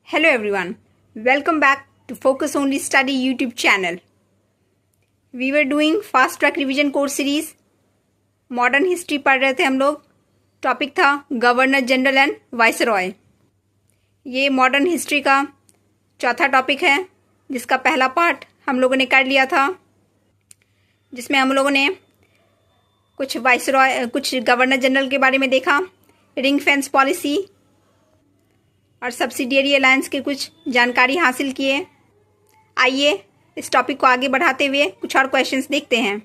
Hello everyone, welcome back to Focus Only Study YouTube channel. We were doing fast track revision course series. Modern history पढ़ रहे थे हम लोग. Topic था governor general and viceroy. ये modern history का चौथा टॉपिक है जिसका पहला पार्ट हम लोगों ने कर लिया था, जिसमें हम लोगों ने कुछ गवर्नर जनरल के बारे में देखा, रिंग फेंस पॉलिसी और सब्सिडियरी अलायंस की कुछ जानकारी हासिल किए. आइए इस टॉपिक को आगे बढ़ाते हुए कुछ और क्वेश्चंस देखते हैं.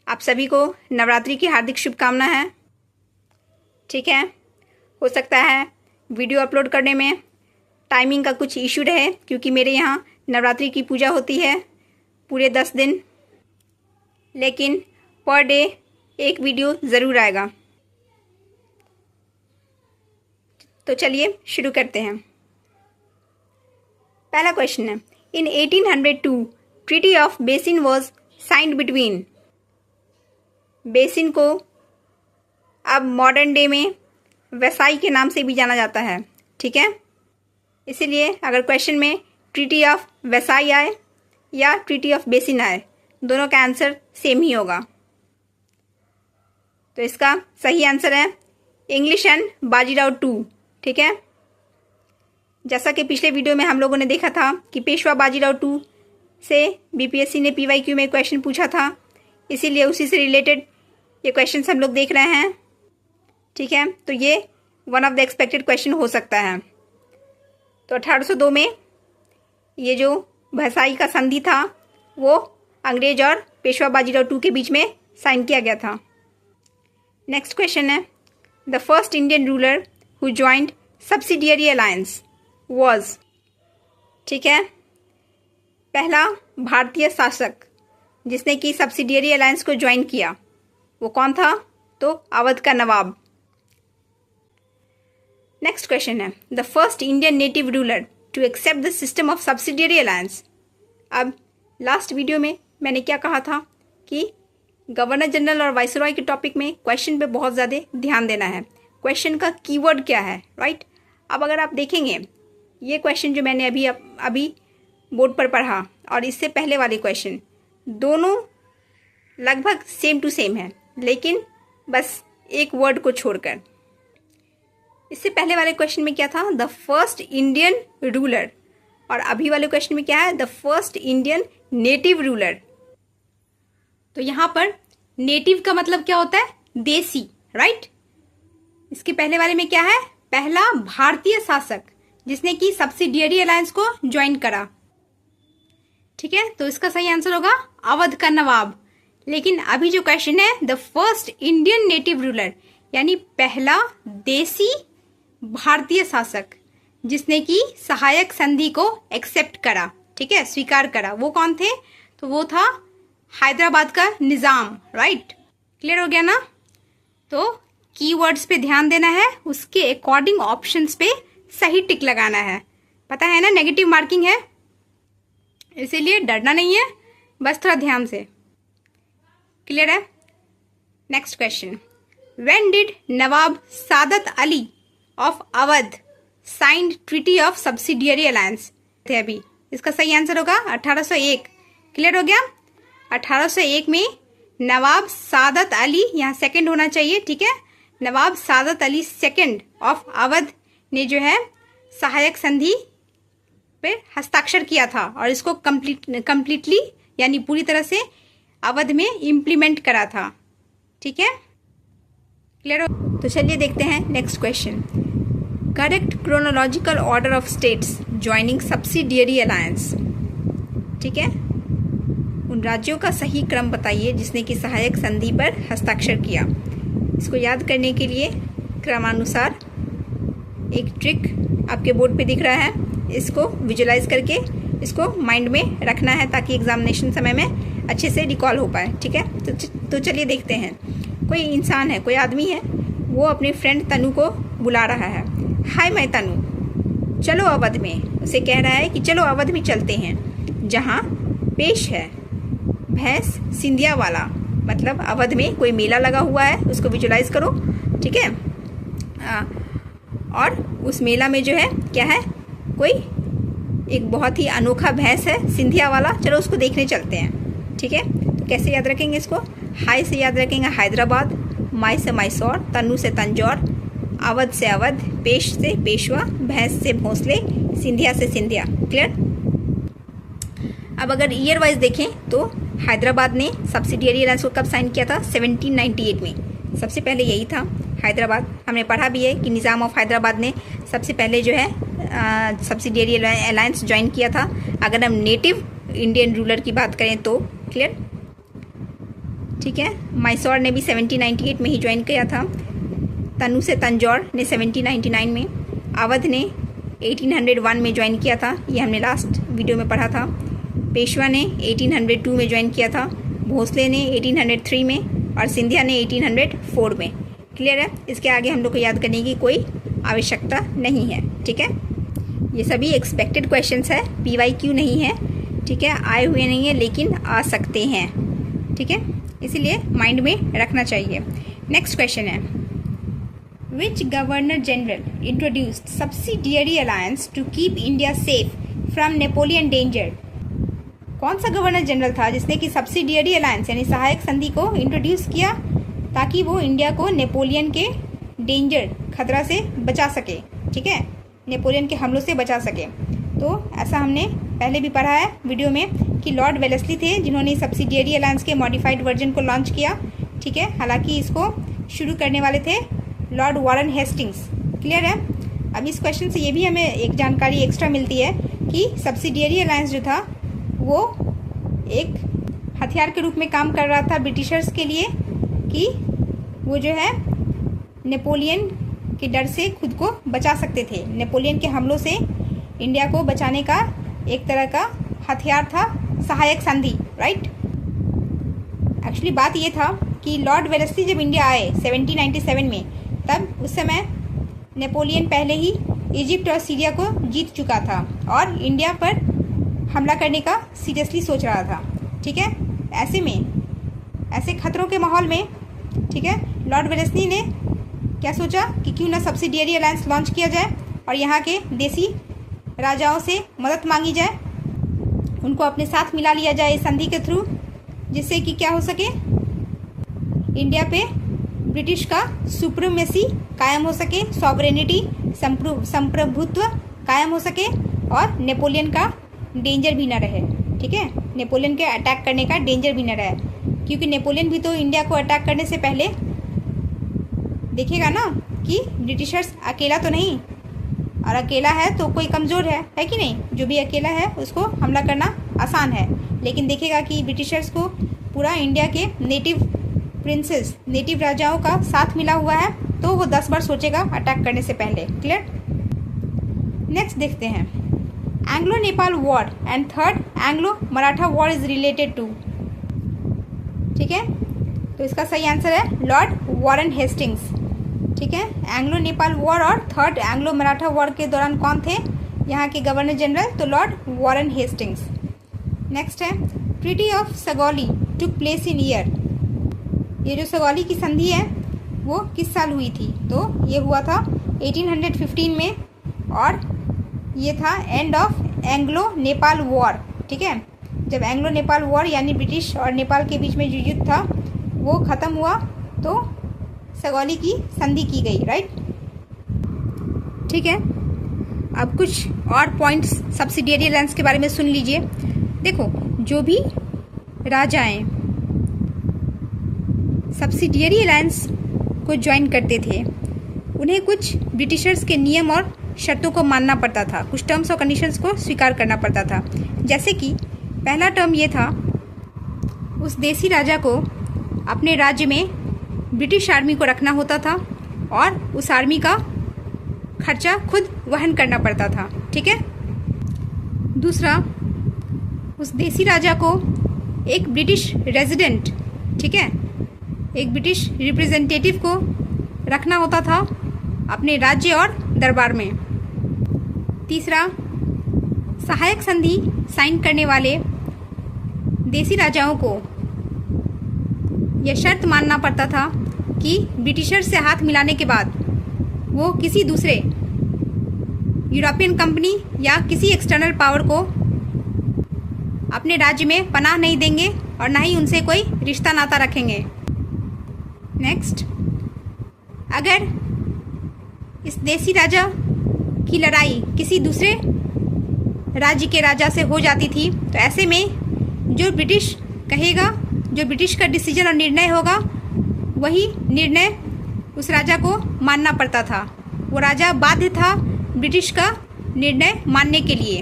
आप सभी को नवरात्रि की हार्दिक शुभकामना है. ठीक है, हो सकता है वीडियो अपलोड करने में टाइमिंग का कुछ इशू रहे, क्योंकि मेरे यहाँ नवरात्रि की पूजा होती है पूरे 10 दिन, लेकिन पर डे एक वीडियो ज़रूर आएगा. तो चलिए शुरू करते हैं. पहला क्वेश्चन है, इन 1802 treaty of basin was signed between. Basin को अब मॉडर्न डे में वेसाई के नाम से भी जाना जाता है. ठीक है, इसीलिए अगर क्वेश्चन में ट्रीटी ऑफ वेसाई आए या ट्रीटी ऑफ बेसिन आए, दोनों का आंसर सेम ही होगा. तो इसका सही आंसर है इंग्लिश एंड बाजीराव टू. ठीक है, जैसा कि पिछले वीडियो में हम लोगों ने देखा था कि पेशवा बाजीराव टू से बीपीएससी ने पीवाईक्यू में क्वेश्चन पूछा था, इसीलिए उसी से रिलेटेड ये क्वेश्चन हम लोग देख रहे हैं. ठीक है, तो ये one of the expected question हो सकता है. तो 1802 में ये जो भसाई का संधि था वो अंग्रेज और पेशवा बाजीराव टू के बीच में साइन किया गया था. नेक्स्ट क्वेश्चन है, the first Indian ruler who joined subsidiary alliance was. ठीक है, पहला भारतीय शासक जिसने कि सब्सिडियरी अलायंस को ज्वाइन किया वो कौन था? तो अवध का नवाब. नेक्स्ट क्वेश्चन है, the first Indian native ruler to accept the system of subsidiary alliance. अब लास्ट वीडियो में मैंने क्या कहा था कि गवर्नर जनरल और वाइसरॉय के टॉपिक में क्वेश्चन पे बहुत ज़्यादा ध्यान देना है. क्वेश्चन का कीवर्ड क्या है, राइट? अब अगर आप देखेंगे ये क्वेश्चन जो मैंने अभी बोर्ड पर पढ़ा और इससे पहले वाले क्वेश्चन दोनों लगभग सेम टू सेम है, लेकिन बस एक वर्ड को छोड़कर. इससे पहले वाले क्वेश्चन में क्या था? The first Indian ruler. और अभी वाले क्वेश्चन में क्या है? The first Indian native ruler. तो यहाँ पर नेटिव का मतलब क्या होता है? देसी, राइट? इसके पहले वाले में क्या है? पहला भारतीय शासक जिसने कि सब्सिडियरी अलायंस को ज्वाइन करा. ठीक है, तो इसका सही आंसर होगा अवध का नवाब. लेकिन अभी जो क्वेश्चन है, the first Indian native ruler, यानी पहला देसी भारतीय शासक जिसने कि सहायक संधि को एक्सेप्ट करा. ठीक है, स्वीकार करा. वो कौन थे? तो वो था हैदराबाद का निजाम. राइट, क्लियर हो गया ना? तो कीवर्ड्स पे ध्यान देना है, उसके अकॉर्डिंग ऑप्शंस पे सही टिक लगाना है. पता है ना, नेगेटिव मार्किंग है, इसीलिए डरना नहीं है, बस थोड़ा ध्यान से. क्लियर है? Next question, when did Nawab Saadat Ali of Awadh signed treaty of subsidiary alliance थे? अभी इसका सही आंसर होगा 1801. क्लियर हो गया? 1801 में नवाब सादत अली, यहाँ सेकंड होना चाहिए. ठीक है, नवाब सादत अली सेकंड ऑफ अवध ने जो है सहायक संधि पे हस्ताक्षर किया था और इसको कंप्लीटली यानी पूरी तरह से अवध में इम्प्लीमेंट करा था. ठीक है, क्लियर हो? तो चलिए देखते हैं next question. Correct chronological order of states joining subsidiary alliance. ठीक है, उन राज्यों का सही क्रम बताइए जिसने कि सहायक संधि पर हस्ताक्षर किया. इसको याद करने के लिए क्रमानुसार एक ट्रिक आपके बोर्ड पे दिख रहा है, इसको विजुलाइज करके इसको माइंड में रखना है ताकि एग्जामिनेशन समय में अच्छे से रिकॉल हो पाए. ठीक है, तो चलिए देखते हैं. कोई इंसान है, कोई आदमी है, वो अपने फ्रेंड तनु को बुला रहा है. हाय मैं तनु, चलो अवध में. उसे कह रहा है कि चलो अवध में चलते हैं जहाँ पेश है भैंस सिंधिया वाला. मतलब अवध में कोई मेला लगा हुआ है, उसको विजुलाइज करो. ठीक है, और उस मेला में जो है क्या है, कोई एक बहुत ही अनोखा भैंस है सिंधिया वाला, चलो उसको देखने चलते हैं। ठीक है, तो कैसे याद रखेंगे इसको? हाय से याद रखेंगे हैदराबाद, माई से मैसूर, तन्नू से तंजौर, अवध से अवध, पेश से पेशवा, भैंस से भोंसले, सिंधिया से सिंधिया। क्लियर? अब अगर ईयर वाइज देखें तो हैदराबाद ने सब्सिडियरी अलायंस को कब साइन किया था? 1798 में। सबसे पहले यही था हैदराबाद। हमने पढ़ा भी है कि निज़ाम ऑफ हैदराबाद ने सबसे पहले जो है सब्सिडियरी अलायंस ज्वाइन किया था, अगर हम नेटिव इंडियन रूलर की बात करें तो। क्लियर? ठीक है, मैसूर ने भी 1798 में ही ज्वाइन किया था, तन्नू से तंजौर ने 1799 में, अवध ने 1801 में ज्वाइन किया था, ये हमने लास्ट वीडियो में पढ़ा था, पेशवा ने 1802 में ज्वाइन किया था, भोंसले ने 1803 में और सिंधिया ने 1804 में। क्लियर है? इसके आगे हम लोग को याद करने की कोई आवश्यकता नहीं है। ठीक है, ये सभी एक्सपेक्टेड क्वेश्चंस है, PYQ नहीं है। ठीक है, आए हुए नहीं है लेकिन आ सकते हैं। ठीक है, इसीलिए माइंड में रखना चाहिए। नेक्स्ट क्वेश्चन है, which governor general introduced subsidiary alliance to keep India safe from Napoleon danger? कौन सा गवर्नर जनरल था जिसने कि सब्सिडियरी अलायंस यानी सहायक संधि को इंट्रोड्यूस किया ताकि वो इंडिया को नेपोलियन के डेंजर, खतरा से बचा सके? ठीक है, नेपोलियन के हमलों से बचा सके। तो ऐसा हमने पहले भी पढ़ा है वीडियो में कि लॉर्ड वेलेस्ली थे जिन्होंने सब्सिडियरी अलायंस के मॉडिफाइड वर्जन को लॉन्च किया। ठीक है, हालांकि इसको शुरू करने वाले थे लॉर्ड वॉरेन हेस्टिंग्स। क्लियर है? अब इस क्वेश्चन से ये भी हमें एक जानकारी एक्स्ट्रा मिलती है कि सब्सिडियरी अलायंस जो था वो एक हथियार के रूप में काम कर रहा था ब्रिटिशर्स के लिए, कि वो जो है नेपोलियन के डर से खुद को बचा सकते थे। नेपोलियन के हमलों से इंडिया को बचाने का एक तरह का हथियार था सहायक संधि। राइट? एक्चुअली बात ये था कि लॉर्ड वेलेस्ली जब इंडिया आए 1797 में, तब उस समय नेपोलियन पहले ही इजिप्ट और सीरिया को जीत चुका था और इंडिया पर हमला करने का सीरियसली सोच रहा था। ठीक है, ऐसे में ऐसे खतरों के माहौल में, ठीक है, लॉर्ड वेलेस्ली ने क्या सोचा कि क्यों ना सब्सिडियरी अलायंस लॉन्च किया जाए और यहाँ के देसी राजाओं से मदद मांगी जाए, उनको अपने साथ मिला लिया जाए इस संधि के थ्रू, जिससे कि क्या हो सके, इंडिया पे ब्रिटिश का सुप्रीमेसी कायम हो सके, सॉवरेनिटी, संप्रभुत्व कायम हो सके और नेपोलियन का डेंजर भी न रहे। ठीक है, नेपोलियन के अटैक करने का डेंजर भी न रहे, क्योंकि नेपोलियन भी तो इंडिया को अटैक करने से पहले देखेगा ना कि ब्रिटिशर्स अकेला तो नहीं, और अकेला है तो कोई कमज़ोर है कि नहीं? जो भी अकेला है उसको हमला करना आसान है, लेकिन देखेगा कि ब्रिटिशर्स को पूरा इंडिया के नेटिव प्रिंसेस, नेटिव राजाओं का साथ मिला हुआ है, तो वो 10 बार सोचेगा अटैक करने से पहले। क्लियर? नेक्स्ट देखते हैं, Anglo Nepal war and third Anglo Maratha war is related to. ठीक है, तो इसका सही आंसर है लॉर्ड वॉरेन हेस्टिंग्स। ठीक है, एंग्लो नेपाल वॉर और थर्ड एंग्लो मराठा वॉर के दौरान कौन थे यहाँ के गवर्नर जनरल? तो लॉर्ड वॉरेन हेस्टिंग्स। नेक्स्ट है, treaty of Sugauli took place in year. ये जो सगौली की संधि है वो किस साल हुई थी? तो ये हुआ था 1815 में और ये था end of Anglo Nepal war. ठीक है, जब एंग्लो नेपाल वॉर यानी ब्रिटिश और नेपाल के बीच में जो युद्ध था वो ख़त्म हुआ तो सगौली की संधि की गई। राइट? ठीक है, अब कुछ और पॉइंट्स सब्सिडियरी अलायंस के बारे में सुन लीजिए। देखो, जो भी राजाएं सब्सिडियरी अलायंस को ज्वाइन करते थे उन्हें कुछ ब्रिटिशर्स के नियम और शर्तों को मानना पड़ता था, कुछ टर्म्स और कंडीशंस को स्वीकार करना पड़ता था। जैसे कि पहला टर्म ये था, उस देसी राजा को अपने राज्य में ब्रिटिश आर्मी को रखना होता था और उस आर्मी का खर्चा खुद वहन करना पड़ता था। ठीक है, दूसरा, उस देसी राजा को एक ब्रिटिश रेजिडेंट, ठीक है, एक ब्रिटिश रिप्रेजेंटेटिव को रखना होता था अपने राज्य और दरबार में। तीसरा, सहायक संधि साइन करने वाले देसी राजाओं को यह शर्त मानना पड़ता था कि ब्रिटिशर से हाथ मिलाने के बाद वो किसी दूसरे यूरोपियन कंपनी या किसी एक्सटर्नल पावर को अपने राज्य में पनाह नहीं देंगे और ना ही उनसे कोई रिश्ता नाता रखेंगे। नेक्स्ट, अगर इस देसी राजा की लड़ाई किसी दूसरे राज्य के राजा से हो जाती थी तो ऐसे में जो ब्रिटिश कहेगा, जो ब्रिटिश का डिसीजन और निर्णय होगा, वही निर्णय उस राजा को मानना पड़ता था। वो राजा बाध्य था ब्रिटिश का निर्णय मानने के लिए।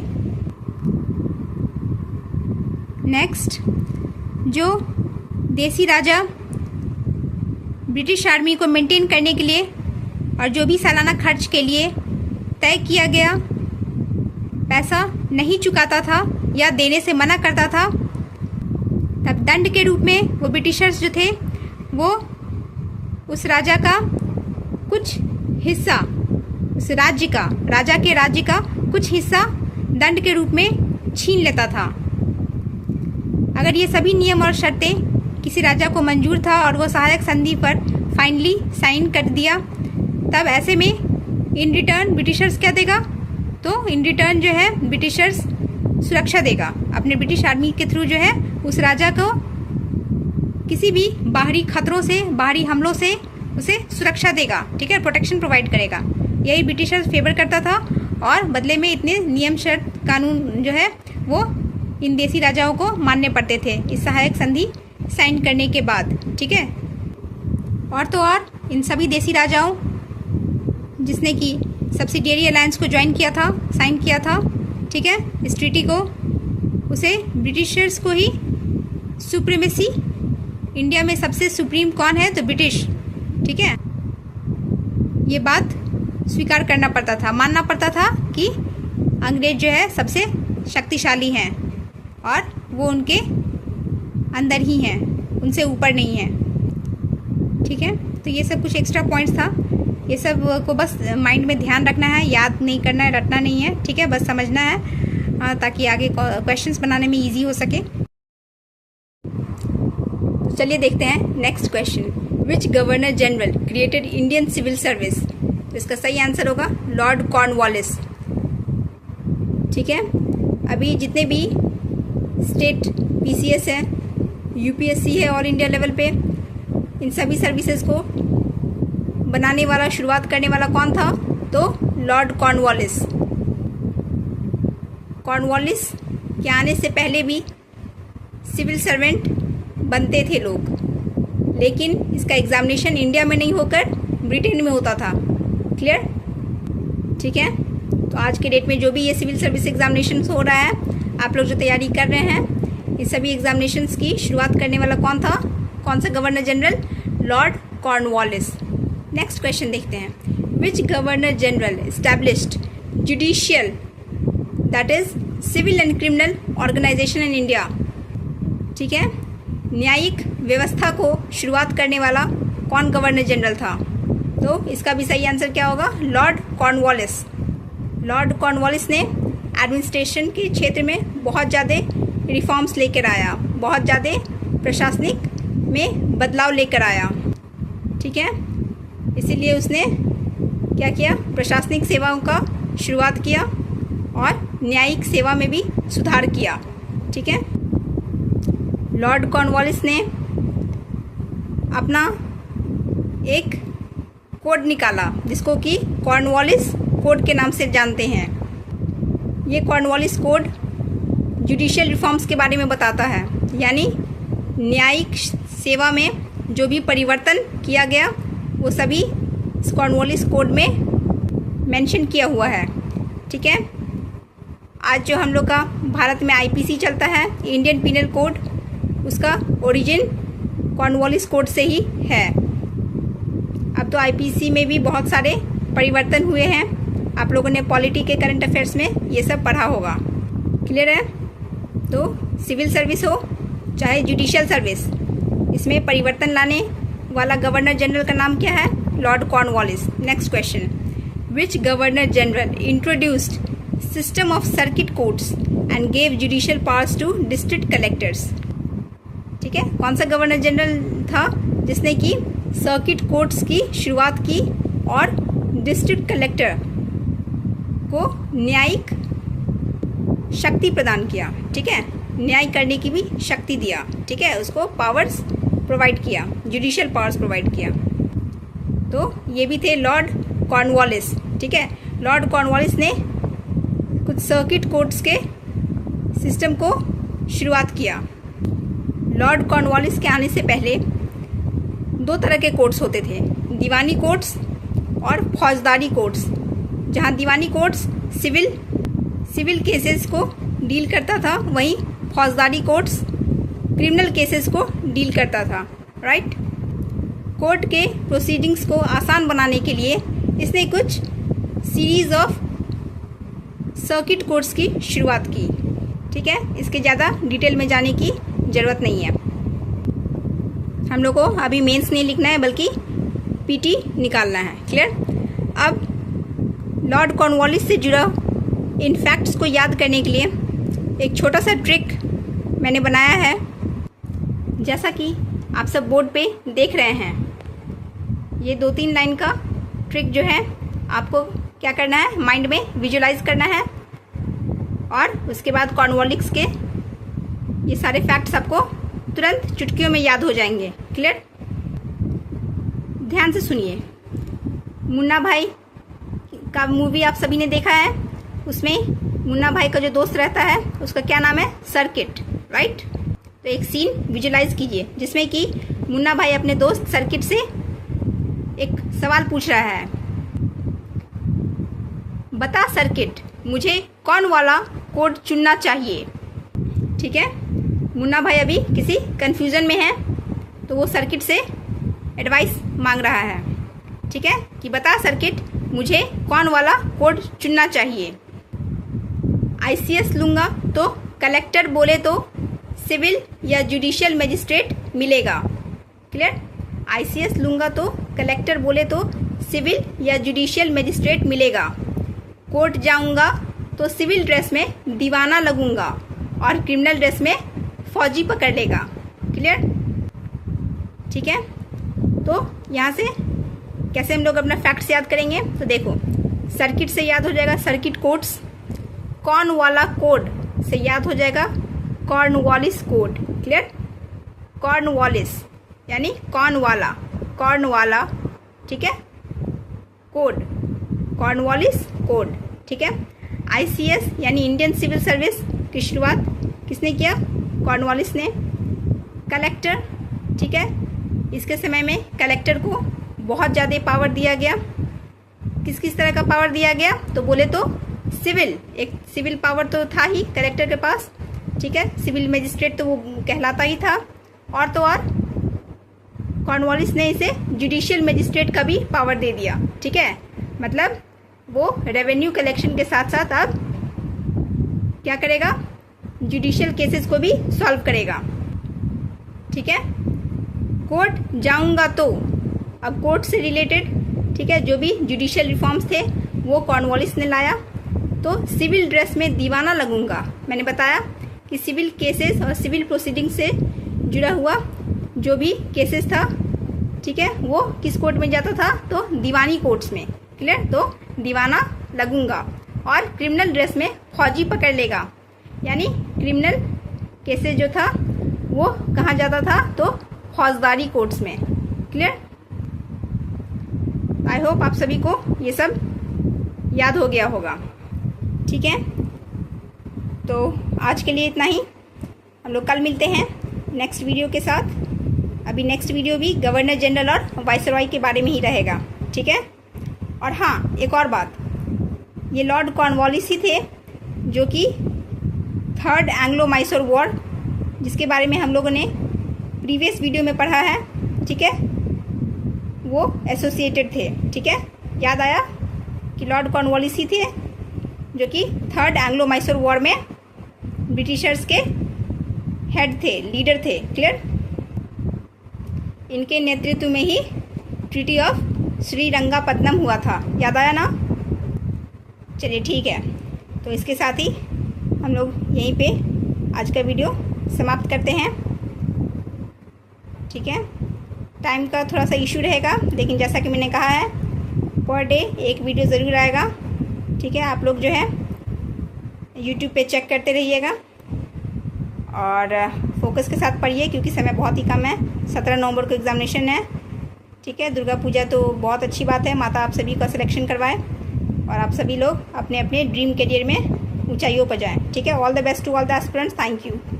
नेक्स्ट, जो देसी राजा ब्रिटिश आर्मी को मेंटेन करने के लिए और जो भी सालाना खर्च के लिए तय किया गया पैसा नहीं चुकाता था या देने से मना करता था, तब दंड के रूप में वो ब्रिटिशर्स जो थे वो उस राजा का कुछ हिस्सा, उस राज्य का, राजा के राज्य का कुछ हिस्सा दंड के रूप में छीन लेता था। अगर ये सभी नियम और शर्तें किसी राजा को मंजूर था और वो सहायक संधि पर फाइनली साइन कर दिया, तब ऐसे में इन रिटर्न ब्रिटिशर्स क्या देगा, तो इन रिटर्न जो है ब्रिटिशर्स सुरक्षा देगा अपने ब्रिटिश आर्मी के थ्रू, जो है उस राजा को किसी भी बाहरी खतरों से, बाहरी हमलों से उसे सुरक्षा देगा, ठीक है, प्रोटेक्शन प्रोवाइड करेगा। यही ब्रिटिशर्स फेवर करता था और बदले में इतने नियम शर्त कानून जो है वो इन देसी राजाओं को मानने पड़ते थे इस सहायक संधि साइन करने के बाद, ठीक है। और तो और इन सभी देसी राजाओं जिसने कि सब्सिडियरी अलायंस को ज्वाइन किया था, साइन किया था, ठीक है, इस ट्रीटी को, उसे ब्रिटिशर्स को ही सुप्रीमेसी, इंडिया में सबसे सुप्रीम कौन है तो ब्रिटिश, ठीक है, ये बात स्वीकार करना पड़ता था, मानना पड़ता था कि अंग्रेज जो है सबसे शक्तिशाली हैं और वो उनके अंदर ही हैं, उनसे ऊपर नहीं है, ठीक है। तो ये सब कुछ एक्स्ट्रा पॉइंट्स था, ये सब को बस माइंड में ध्यान रखना है, याद नहीं करना है, रटना नहीं है, ठीक है, बस समझना है ताकि आगे क्वेश्चंस बनाने में इजी हो सके। तो चलिए देखते हैं next question, which governor general created Indian civil service. तो इसका सही आंसर होगा लॉर्ड कॉर्नवालिस, ठीक है। अभी जितने भी स्टेट पीसीएस है, यूपीएससी है और इंडिया लेवल पे, इन सभी सर्विसेज को बनाने वाला, शुरुआत करने वाला कौन था, तो लॉर्ड कॉर्नवालिस। कॉर्नवालिस के आने से पहले भी सिविल सर्वेंट बनते थे लोग, लेकिन इसका एग्जामिनेशन इंडिया में नहीं होकर ब्रिटेन में होता था। क्लियर, ठीक है। तो आज के डेट में जो भी ये सिविल सर्विस एग्जामिनेशन हो रहा है, आप लोग जो तैयारी कर रहे हैं, इस सभी एग्जामिनेशंस की शुरुआत करने वाला कौन था, कौन सा governor general, Lord Cornwallis. Next question देखते हैं, which governor general established judicial, that is civil and criminal organisation in India, ठीक है, न्यायिक व्यवस्था को शुरुआत करने वाला कौन गवर्नर जनरल था, तो इसका भी सही आंसर क्या होगा, लॉर्ड कॉर्नवालिस। लॉर्ड कॉर्नवालिस ने एडमिनिस्ट्रेशन के क्षेत्र में बहुत ज़्यादा रिफॉर्म्स लेकर आया, बहुत ज़्यादा प्रशासनिक में बदलाव लेकर आया, ठीक है। इसीलिए उसने क्या किया, प्रशासनिक सेवाओं का शुरुआत किया और न्यायिक सेवा में भी सुधार किया, ठीक है। लॉर्ड कॉर्नवालिस ने अपना एक कोड निकाला जिसको कि कॉर्नवालिस कोड के नाम से जानते हैं। ये कॉर्नवालिस कोड जुडिशियल रिफॉर्म्स के बारे में बताता है, यानी न्यायिक सेवा में जो भी परिवर्तन किया गया वो सभी इस कॉर्नवालिस कोड में मेंशन किया हुआ है, ठीक है। आज जो हम लोग का भारत में आईपीसी चलता है, इंडियन पिनल कोड, उसका ओरिजिन कॉर्नवालिस कोड से ही है। अब तो आईपीसी में भी बहुत सारे परिवर्तन हुए हैं, आप लोगों ने पॉलिटी के करंट अफेयर्स में ये सब पढ़ा होगा। क्लियर है। तो सिविल सर्विस हो चाहे जुडिशियल सर्विस, इसमें परिवर्तन लाने वाला गवर्नर जनरल का नाम क्या है, Lord Cornwallis. Next question, which governor general introduced system of circuit courts and gave judicial powers to district collectors, ठीक है। कौन सा गवर्नर जनरल था जिसने कि सर्किट कोर्ट्स की शुरुआत की और डिस्ट्रिक्ट कलेक्टर को न्यायिक शक्ति प्रदान किया, ठीक है, न्याय करने की भी शक्ति दिया, ठीक है, उसको पावर्स प्रोवाइड किया, जुडिशियल पावर्स प्रोवाइड किया। तो ये भी थे लॉर्ड कॉर्नवालिस, ठीक है। लॉर्ड कॉर्नवालिस ने कुछ सर्किट कोर्ट्स के सिस्टम को शुरुआत किया। लॉर्ड कॉर्नवालिस के आने से पहले दो तरह के कोर्ट्स होते थे, दीवानी कोर्ट्स और फौजदारी कोर्ट्स। जहां दीवानी कोर्ट्स सिविल केसेस को डील करता था, वहीं फौजदारी कोर्ट्स क्रिमिनल केसेस को डील करता था, राइट। कोर्ट के प्रोसीडिंग्स को आसान बनाने के लिए इसने कुछ सीरीज ऑफ सर्किट कोर्ट्स की शुरुआत की, ठीक है। इसके ज़्यादा डिटेल में जाने की ज़रूरत नहीं है। हम लोग को अभी मेंस नहीं लिखना है बल्कि पीटी निकालना है, क्लियर। अब लॉर्ड कॉर्नवालिस से जुड़ा इन फैक्ट्स को याद करने के लिए एक छोटा सा ट्रिक मैंने बनाया है। जैसा कि आप सब बोर्ड पे देख रहे हैं, ये 2-3 लाइन का ट्रिक जो है आपको क्या करना है, माइंड में विजुलाइज करना है और उसके बाद कॉर्नवालिस के ये सारे फैक्ट्स आपको तुरंत चुटकियों में याद हो जाएंगे, क्लियर। ध्यान से सुनिए। मुन्ना भाई का मूवी आप सभी ने देखा है, उसमें मुन्ना भाई का जो दोस्त रहता है उसका क्या नाम है, सर्किट, राइट। तो एक सीन विजुलाइज कीजिए जिसमें कि मुन्ना भाई अपने दोस्त सर्किट से एक सवाल पूछ रहा है, बता सर्किट मुझे कौन वाला कोड चुनना चाहिए, ठीक है। मुन्ना भाई अभी किसी कंफ्यूजन में है तो वो सर्किट से एडवाइस मांग रहा है, ठीक है, कि बता सर्किट मुझे कौन वाला कोड चुनना चाहिए। आईसीएस लूँगा तो कलेक्टर बोले तो सिविल या जुडिशियल मजिस्ट्रेट मिलेगा, क्लियर। आईसीएस लूँगा तो कलेक्टर बोले तो सिविल या जुडिशियल मजिस्ट्रेट मिलेगा। कोर्ट जाऊँगा तो सिविल ड्रेस में दीवाना लगूंगा और क्रिमिनल ड्रेस में फौजी पकड़ लेगा, क्लियर, ठीक है। तो यहाँ से कैसे हम लोग अपना फैक्ट्स याद करेंगे, तो देखो सर्किट से याद हो जाएगा सर्किट कोड्स, कौन वाला कोड से याद हो जाएगा कॉर्नवालिस कोड, क्लियर। कॉर्नवालिस यानी कौन वाला, ठीक है, कोड, कॉर्नवालिस कोड, ठीक है। आईसीएस यानी इंडियन सिविल सर्विस की शुरुआत किसने किया, कॉर्नवालिस ने। कलेक्टर, ठीक है, इसके समय में कलेक्टर को बहुत ज़्यादा पावर दिया गया। किस किस तरह का पावर दिया गया, तो बोले तो एक सिविल पावर तो था ही कलेक्टर के पास, ठीक है, सिविल मजिस्ट्रेट तो वो कहलाता ही था, और तो और कॉर्नवालिस ने इसे जुडिशियल मजिस्ट्रेट का भी पावर दे दिया, ठीक है। मतलब वो रेवेन्यू कलेक्शन के साथ साथ अब क्या करेगा, जुडिशियल केसेस को भी सॉल्व करेगा, ठीक है। कोर्ट जाऊंगा तो, अब कोर्ट से रिलेटेड, ठीक है, जो भी जुडिशियल रिफॉर्म्स थे वो कॉर्नवालिस ने लाया। तो सिविल ड्रेस में दीवाना लगूंगा, मैंने बताया कि सिविल केसेस और सिविल प्रोसीडिंग से जुड़ा हुआ जो भी केसेस था, ठीक है, वो किस कोर्ट में जाता था, तो दीवानी कोर्ट्स में, क्लियर। तो दीवाना लगूंगा और क्रिमिनल ड्रेस में फौजी पकड़ लेगा, यानी क्रिमिनल केसेस जो था वो कहाँ जाता था, तो फौजदारी कोर्ट्स में, क्लियर। आई होप आप सभी को ये सब याद हो गया होगा, ठीक है। तो आज के लिए इतना ही, हम लोग कल मिलते हैं नेक्स्ट वीडियो के साथ। अभी नेक्स्ट वीडियो भी गवर्नर जनरल और वाइसरॉय के बारे में ही रहेगा, ठीक है। और हाँ, एक और बात, ये लॉर्ड कॉर्नवालिस ही थे जो कि थर्ड एंग्लो मैसूर वॉर, जिसके बारे में हम लोगों ने प्रीवियस वीडियो में पढ़ा है, ठीक है, वो एसोसिएटेड थे, ठीक है। याद आया कि लॉर्ड कॉर्नवालिस ही थे जो कि थर्ड एंग्लो मैसूर वॉर में ब्रिटिशर्स के हेड थे, लीडर थे, क्लियर। इनके नेतृत्व में ही ट्रीटी ऑफ श्रीरंगापत्तनम हुआ था, याद आया ना। चलिए ठीक है, तो इसके साथ ही हम लोग यहीं पे आज का वीडियो समाप्त करते हैं, ठीक है। टाइम का थोड़ा सा इशू रहेगा, लेकिन जैसा कि मैंने कहा है पर डे एक वीडियो ज़रूर आएगा, ठीक है, आप लोग जो है यूट्यूब पे चेक करते रहिएगा और फोकस के साथ पढ़िए क्योंकि समय बहुत ही कम है। 17 नवंबर को एग्ज़ामिनेशन है। ठीक है, दुर्गा पूजा तो बहुत अच्छी बात है, माता आप सभी का सिलेक्शन करवाए और आप सभी लोग अपने अपने ड्रीम करियर में ऊंचाइयों पर जाएं। ठीक है, all the best to all the aspirants. Thank you.